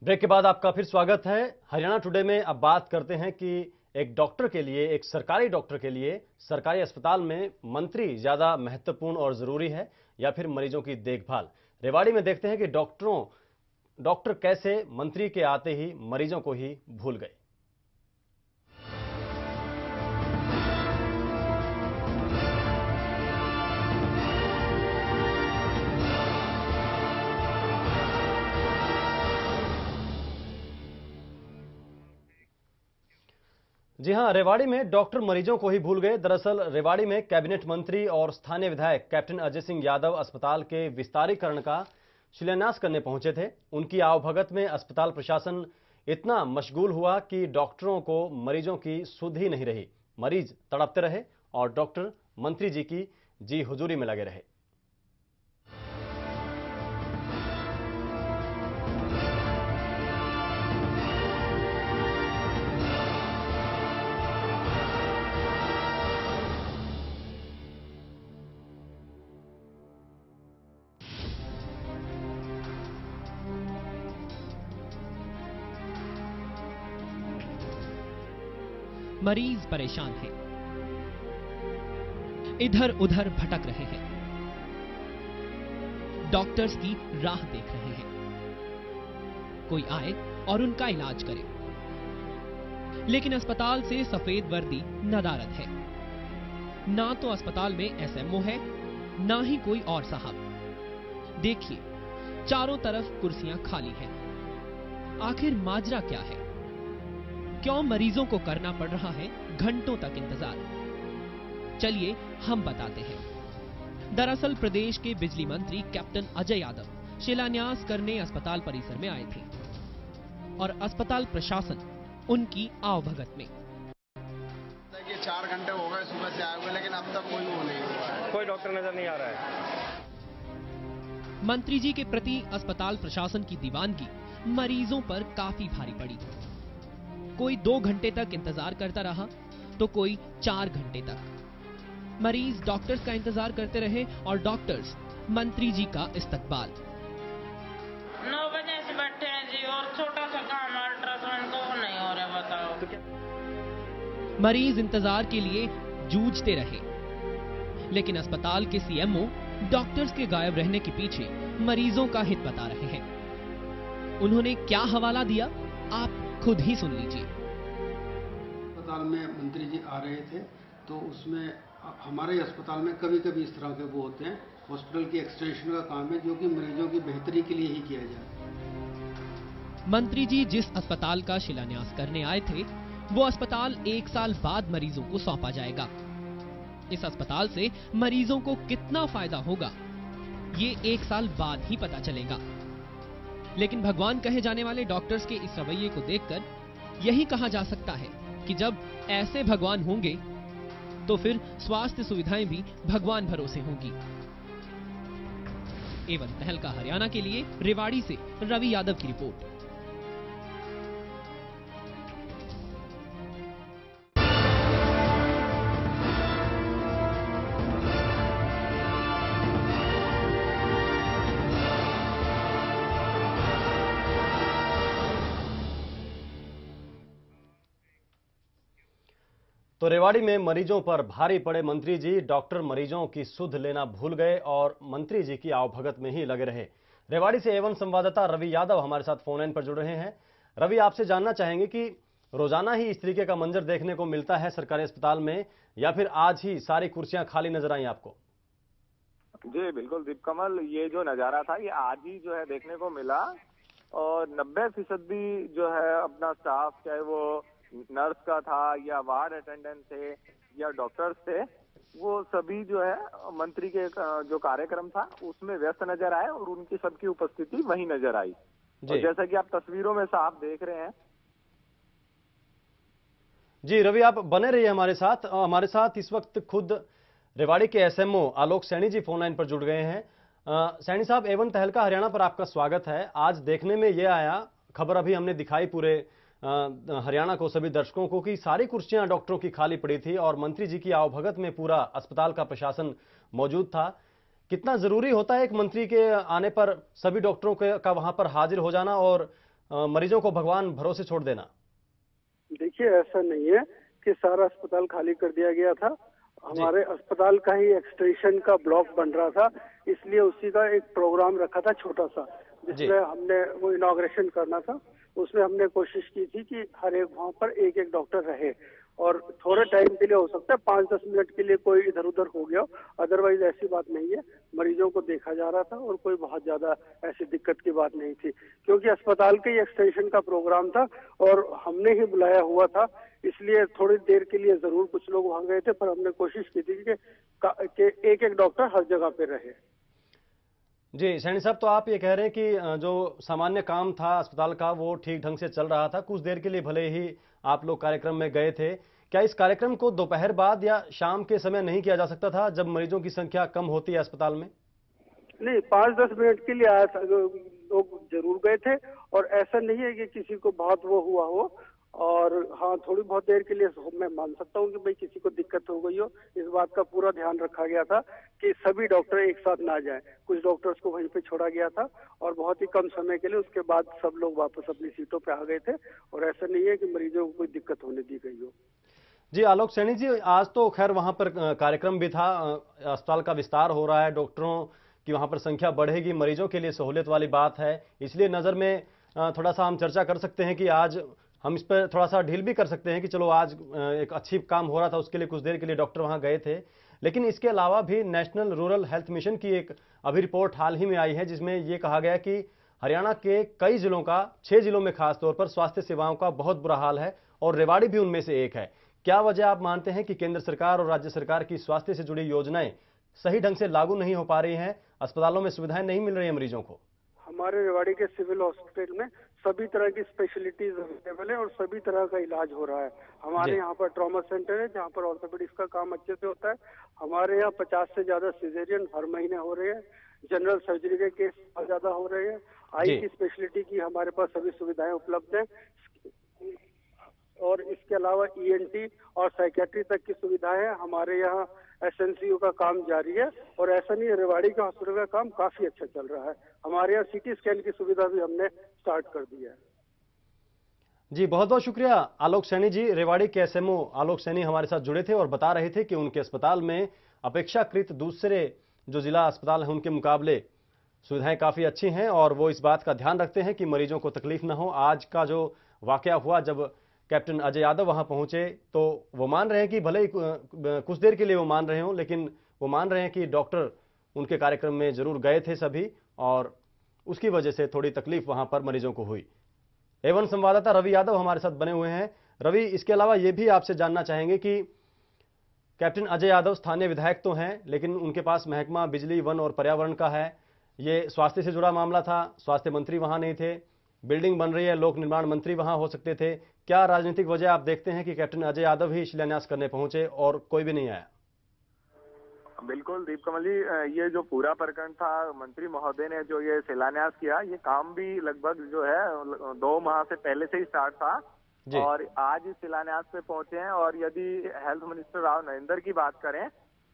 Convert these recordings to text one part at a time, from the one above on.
Break के बाद आपका फिर स्वागत है। हरियाणा टुडे में अब बात करते हैं कि एक डॉक्टर के लिए, एक सरकारी डॉक्टर के लिए सरकारी अस्पताल में मंत्री ज्यादा महत्वपूर्ण और जरूरी है या फिर मरीजों की देखभाल। रेवाड़ी में देखते हैं कि डॉक्टर कैसे मंत्री के आते ही मरीजों को ही भूल गए। जी हां, रेवाड़ी में डॉक्टर मरीजों को ही भूल गए। दरअसल रेवाड़ी में कैबिनेट मंत्री और स्थानीय विधायक कैप्टन अजय सिंह यादव अस्पताल के विस्तारीकरण का शिलान्यास करने पहुंचे थे। उनकी आवभगत में अस्पताल प्रशासन इतना मशगूल हुआ कि डॉक्टरों को मरीजों की सुध ही नहीं रही। मरीज तड़पते रहे और डॉक्टर मंत्री जी की जी हुजूरी में लगे रहे। मरीज परेशान हैं, इधर उधर भटक रहे हैं, डॉक्टर्स की राह देख रहे हैं, कोई आए और उनका इलाज करे। लेकिन अस्पताल से सफेद वर्दी नदारद है। ना तो अस्पताल में एसएमओ है, ना ही कोई और साहब। देखिए, चारों तरफ कुर्सियां खाली हैं। आखिर माजरा क्या है? क्यों मरीजों को करना पड़ रहा है घंटों तक इंतजार? चलिए हम बताते हैं। दरअसल प्रदेश के बिजली मंत्री कैप्टन अजय यादव शिलान्यास करने अस्पताल परिसर में आए थे और अस्पताल प्रशासन उनकी आवभगत में। 4 घंटे हो गए सुबह से आए हुए, लेकिन अब तक कोई वो नहीं हुआ है। कोई डॉक्टर नजर नहीं आ रहा है। मंत्री जी के प्रति अस्पताल प्रशासन की दीवानगी मरीजों पर काफी भारी पड़ी। कोई 2 घंटे तक इंतजार करता रहा तो कोई 4 घंटे तक। मरीज डॉक्टर्स का इंतजार करते रहे और डॉक्टर्स मंत्री जी का इस्तकबाल। 9 बजे से बैठे हैं जी, और छोटा सा काम अल्ट्रासाउंड को नहीं हो रहा, बताओ। तो क्या मरीज इंतजार के लिए जूझते रहे, लेकिन अस्पताल के सीएमओ डॉक्टर्स के गायब रहने के पीछे मरीजों का हित बता रहे हैं। उन्होंने क्या हवाला दिया, आप खुद ही सुन लीजिए। अस्पताल में मंत्री जी आ रहे थे तो उसमें हमारे अस्पताल में कभी कभी इस तरह के वो होते हैं। हॉस्पिटल की एक्सटेंशन का काम है जो कि मरीजों की बेहतरी के लिए ही किया जाए। मंत्री जी जिस अस्पताल का शिलान्यास करने आए थे, वो अस्पताल 1 साल बाद मरीजों को सौंपा जाएगा। इस अस्पताल से मरीजों को कितना फायदा होगा, ये 1 साल बाद ही पता चलेगा। लेकिन भगवान कहे जाने वाले डॉक्टर्स के इस रवैये को देखकर यही कहा जा सकता है कि जब ऐसे भगवान होंगे तो फिर स्वास्थ्य सुविधाएं भी भगवान भरोसे होंगी। एवं तहलका हरियाणा के लिए रेवाड़ी से रवि यादव की रिपोर्ट। तो रेवाड़ी में मरीजों पर भारी पड़े मंत्री जी डॉक्टर मरीजों की सुध लेना भूल गए और मंत्री जी की आवभगत में ही लगे रहे। रेवाड़ी से एवं संवाददाता रवि यादव हमारे साथ फोन लाइन पर जुड़ रहे हैं। रवि, आपसे जानना चाहेंगे कि रोजाना ही इस तरीके का मंजर देखने को मिलता है सरकारी अस्पताल में, या फिर आज ही सारी कुर्सियां खाली नजर आई आपको? जी बिल्कुल दीपकमल, ये जो नजारा था ये आज ही जो है देखने को मिला। और 90% जो है अपना स्टाफ, चाहे वो नर्स का था या वार्ड अटेंडेंट थे या डॉक्टर्स थे, वो सभी जो है मंत्री के जो कार्यक्रम था उसमें व्यस्त नजर आए और उनकी सबकी उपस्थिति वहीं नजर आई। और जैसा कि आप तस्वीरों में साफ देख रहे हैं। जी रवि, आप बने रहिए हमारे साथ। इस वक्त खुद रेवाड़ी के एसएमओ आलोक सैनी जी फोन लाइन पर जुड़ गए हैं। सैनी साहब, एवं तहलका हरियाणा पर आपका स्वागत है। आज देखने में यह आया, खबर अभी हमने दिखाई पूरे हरियाणा को, सभी दर्शकों को, कि सारी कुर्सियां डॉक्टरों की खाली पड़ी थी और मंत्री जी की आवभगत में पूरा अस्पताल का प्रशासन मौजूद था। कितना जरूरी होता है एक मंत्री के आने पर सभी डॉक्टरों का वहां पर हाजिर हो जाना और मरीजों को भगवान भरोसे छोड़ देना? देखिए, ऐसा नहीं है कि सारा अस्पताल खाली कर दिया गया था। हमारे अस्पताल का ही एक्सटेंशन का ब्लॉक बन रहा था, इसलिए उसी का एक प्रोग्राम रखा था छोटा सा, जिसमें हमने वो इनॉग्रेशन करना था। उसमें हमने कोशिश की थी कि हर एक वहाँ पर एक एक डॉक्टर रहे, और थोड़े टाइम के लिए हो सकता है 5-10 मिनट के लिए कोई इधर उधर हो गया, अदरवाइज ऐसी बात नहीं है। मरीजों को देखा जा रहा था और कोई बहुत ज्यादा ऐसी दिक्कत की बात नहीं थी, क्योंकि अस्पताल के एक्सटेंशन का प्रोग्राम था और हमने ही बुलाया हुआ था, इसलिए थोड़ी देर के लिए जरूर कुछ लोग वहां गए थे, पर हमने कोशिश की थी कि एक एक डॉक्टर हर जगह पे रहे। जी सैनी साहब, तो आप ये कह रहे हैं कि जो सामान्य काम था अस्पताल का वो ठीक ढंग से चल रहा था, कुछ देर के लिए भले ही आप लोग कार्यक्रम में गए थे। क्या इस कार्यक्रम को दोपहर बाद या शाम के समय नहीं किया जा सकता था, जब मरीजों की संख्या कम होती है अस्पताल में? नहीं, 5-10 मिनट के लिए आया था, लोग जरूर गए थे, और ऐसा नहीं है कि किसी को बहुत वो हुआ हो। और हाँ, थोड़ी बहुत देर के लिए मैं मान सकता हूँ कि भाई किसी को दिक्कत हो गई हो, इस बात का पूरा ध्यान रखा गया था कि सभी डॉक्टर एक साथ ना जाएं। कुछ डॉक्टर्स को वहीं पे छोड़ा गया था और बहुत ही कम समय के लिए, उसके बाद सब लोग वापस अपनी सीटों पे आ गए थे, और ऐसा नहीं है कि मरीजों को कोई दिक्कत होने दी गई हो। जी आलोक सैनी जी, आज तो खैर वहां पर कार्यक्रम भी था, अस्पताल का विस्तार हो रहा है, डॉक्टरों की वहां पर संख्या बढ़ेगी, मरीजों के लिए सहूलियत वाली बात है, इसलिए नजर में थोड़ा सा हम चर्चा कर सकते हैं कि आज हम इस पर थोड़ा सा ढील भी कर सकते हैं कि चलो आज एक अच्छी काम हो रहा था, उसके लिए कुछ देर के लिए डॉक्टर वहां गए थे। लेकिन इसके अलावा भी नेशनल रूरल हेल्थ मिशन की एक अभी रिपोर्ट हाल ही में आई है, जिसमें ये कहा गया कि हरियाणा के कई जिलों का, 6 जिलों में खासतौर पर स्वास्थ्य सेवाओं का बहुत बुरा हाल है और रेवाड़ी भी उनमें से एक है। क्या वजह आप मानते हैं कि केंद्र सरकार और राज्य सरकार की स्वास्थ्य से जुड़ी योजनाएं सही ढंग से लागू नहीं हो पा रही हैं, अस्पतालों में सुविधाएं नहीं मिल रही हैं मरीजों को? हमारे रेवाड़ी के सिविल हॉस्पिटल में सभी तरह की स्पेशलिटीज अवेलेबल है और सभी तरह का इलाज हो रहा है। हमारे यहाँ पर ट्रॉमा सेंटर है, जहाँ पर ऑर्थोपेडिक्स का काम अच्छे से होता है। हमारे यहाँ 50 से ज्यादा सिजेरियन हर महीने हो रहे हैं, जनरल सर्जरी के केस बहुत ज्यादा हो रहे हैं, आई की स्पेशलिटी की हमारे पास सभी सुविधाएं उपलब्ध है, और इसके अलावा ENT और साइकेट्री तक की सुविधाएं है। हमारे यहाँ SNCU का काम जारी है, और ऐसा नहीं है, रेवाड़ी के हॉस्पिटल का काम काफी अच्छा चल रहा है। हमारे यहाँ CT स्कैन की सुविधा भी हमने स्टार्ट कर दी है। जी बहुत बहुत शुक्रिया आलोक सैनी जी। रेवाड़ी के SMO आलोक सैनी हमारे साथ जुड़े थे और बता रहे थे कि उनके अस्पताल में अपेक्षाकृत दूसरे जो जिला अस्पताल हैं उनके मुकाबले सुविधाएं काफी अच्छी हैं, और वो इस बात का ध्यान रखते हैं कि मरीजों को तकलीफ ना हो। आज का जो वाकया हुआ, जब कैप्टन अजय यादव वहां पहुंचे, तो वो मान रहे हैं कि भले ही कुछ देर के लिए वो मान रहे हों, लेकिन वो मान रहे हैं कि डॉक्टर उनके कार्यक्रम में जरूर गए थे सभी, और उसकी वजह से थोड़ी तकलीफ वहां पर मरीजों को हुई। एवन संवाददाता रवि यादव हमारे साथ बने हुए हैं। रवि, इसके अलावा ये भी आपसे जानना चाहेंगे कि कैप्टन अजय यादव स्थानीय विधायक तो हैं, लेकिन उनके पास महकमा बिजली, वन और पर्यावरण का है। ये स्वास्थ्य से जुड़ा मामला था, स्वास्थ्य मंत्री वहां नहीं थे, बिल्डिंग बन रही है, लोक निर्माण मंत्री वहां हो सकते थे। क्या राजनीतिक वजह आप देखते हैं कि कैप्टन अजय यादव ही शिलान्यास करने पहुंचे और कोई भी नहीं आया? बिल्कुल दीप कमल जी, ये जो पूरा प्रकरण था, मंत्री महोदय ने जो ये शिलान्यास किया, ये काम भी लगभग जो है 2 माह से पहले से ही स्टार्ट था, और आज इस शिलान्यास पे पहुंचे हैं। और यदि हेल्थ मिनिस्टर राव नरेंद्र की बात करें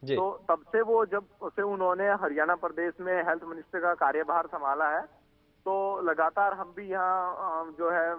तो तब से वो जब से उन्होंने हरियाणा प्रदेश में हेल्थ मिनिस्टर का कार्यभार संभाला है, तो लगातार हम भी यहाँ जो है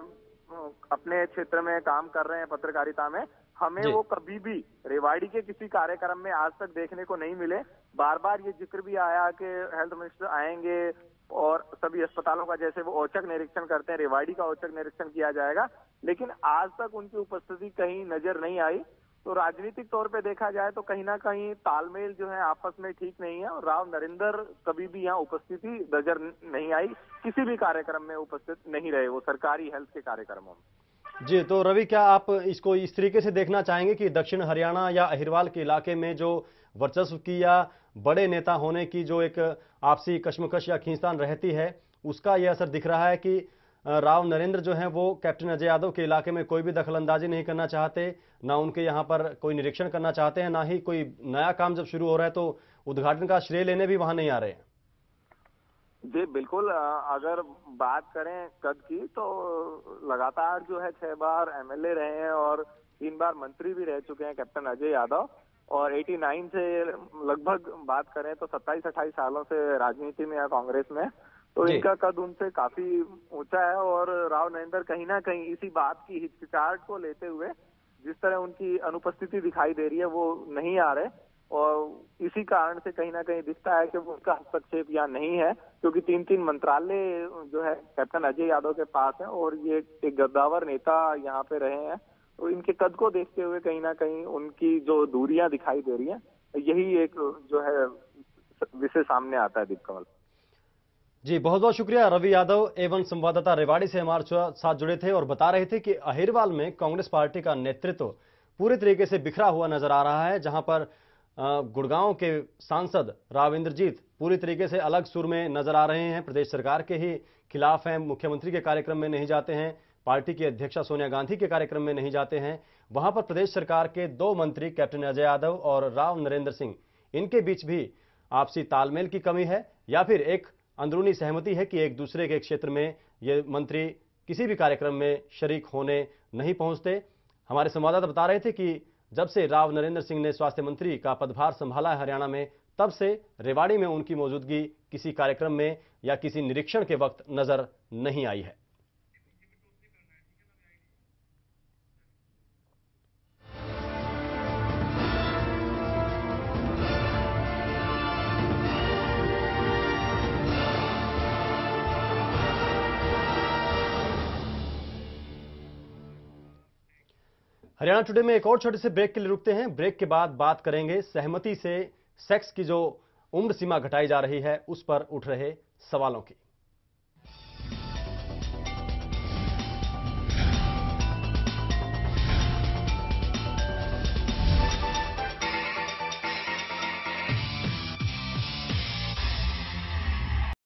अपने क्षेत्र में काम कर रहे हैं पत्रकारिता में, हमें वो कभी भी रेवाड़ी के किसी कार्यक्रम में आज तक देखने को नहीं मिले। बार बार ये जिक्र भी आया कि हेल्थ मिनिस्टर आएंगे और सभी अस्पतालों का जैसे वो औचक निरीक्षण करते हैं, रेवाड़ी का औचक निरीक्षण किया जाएगा, लेकिन आज तक उनकी उपस्थिति कहीं नजर नहीं आई। तो राजनीतिक तौर पे देखा जाए तो कहीं ना कहीं तालमेल जो है आपस में ठीक नहीं है, और राव नरेंद्र कभी भी यहाँ उपस्थिति नजर नहीं आई, किसी भी कार्यक्रम में उपस्थित नहीं रहे वो सरकारी हेल्थ के कार्यक्रमों में। जी, तो रवि, क्या आप इसको इस तरीके से देखना चाहेंगे कि दक्षिण हरियाणा या अहिरवाल के इलाके में जो वर्चस्व की या बड़े नेता होने की जो एक आपसी कश्मकश या खींचतान रहती है, उसका यह असर दिख रहा है कि राव नरेंद्र जो हैं वो कैप्टन अजय यादव के इलाके में कोई भी दखलंदाजी नहीं करना चाहते, ना उनके यहाँ पर कोई निरीक्षण करना चाहते हैं, ना ही कोई नया काम जब शुरू हो रहा है तो उद्घाटन का श्रेय लेने भी वहां नहीं आ रहे हैं? जी बिल्कुल, अगर बात करें कद की तो लगातार जो है 6 बार MLA रहे हैं और 3 बार मंत्री भी रह चुके हैं कैप्टन अजय यादव, और 89 से लगभग बात करें तो 27-28 सालों से राजनीति में या कांग्रेस में। तो जी। इनका कद उनसे काफी ऊंचा है और राव नरेंद्र कहीं ना कहीं इसी बात की हिचकिचाहट को लेते हुए जिस तरह उनकी अनुपस्थिति दिखाई दे रही है वो नहीं आ रहे, और इसी कारण से कहीं ना कहीं दिखता है कि वो उनका हस्तक्षेप यहाँ नहीं है, क्योंकि 3 मंत्रालय जो है कैप्टन अजय यादव के पास है और ये एक गद्दावर नेता यहाँ पे रहे हैं। तो इनके कद को देखते हुए कहीं ना कहीं उनकी जो दूरियां दिखाई दे रही हैं, यही एक जो है विषय सामने आता है। दीप कमल जी, बहुत बहुत शुक्रिया। रवि यादव एवं संवाददाता रेवाड़ी से हमारे साथ जुड़े थे और बता रहे थे कि अहिरवाल में कांग्रेस पार्टी का नेतृत्व पूरे तरीके से बिखरा हुआ नजर आ रहा है, जहां पर गुड़गांव के सांसद राव इंद्रजीत पूरी तरीके से अलग सुर में नजर आ रहे हैं, प्रदेश सरकार के ही खिलाफ हैं, मुख्यमंत्री के कार्यक्रम में नहीं जाते हैं, पार्टी की अध्यक्षा सोनिया गांधी के कार्यक्रम में नहीं जाते हैं। वहां पर प्रदेश सरकार के 2 मंत्री कैप्टन अजय यादव और राव नरेंद्र सिंह, इनके बीच भी आपसी तालमेल की कमी है या फिर एक अंदरूनी सहमति है कि एक दूसरे के क्षेत्र में ये मंत्री किसी भी कार्यक्रम में शरीक होने नहीं पहुंचते। हमारे संवाददाता बता रहे थे कि जब से राव नरेंद्र सिंह ने स्वास्थ्य मंत्री का पदभार संभाला है हरियाणा में, तब से रेवाड़ी में उनकी मौजूदगी किसी कार्यक्रम में या किसी निरीक्षण के वक्त नजर नहीं आई है। हरियाणा टुडे में एक और छोटे से ब्रेक के लिए रुकते हैं। ब्रेक के बाद बात करेंगे सहमति से सेक्स की जो उम्र सीमा घटाई जा रही है उस पर उठ रहे सवालों की।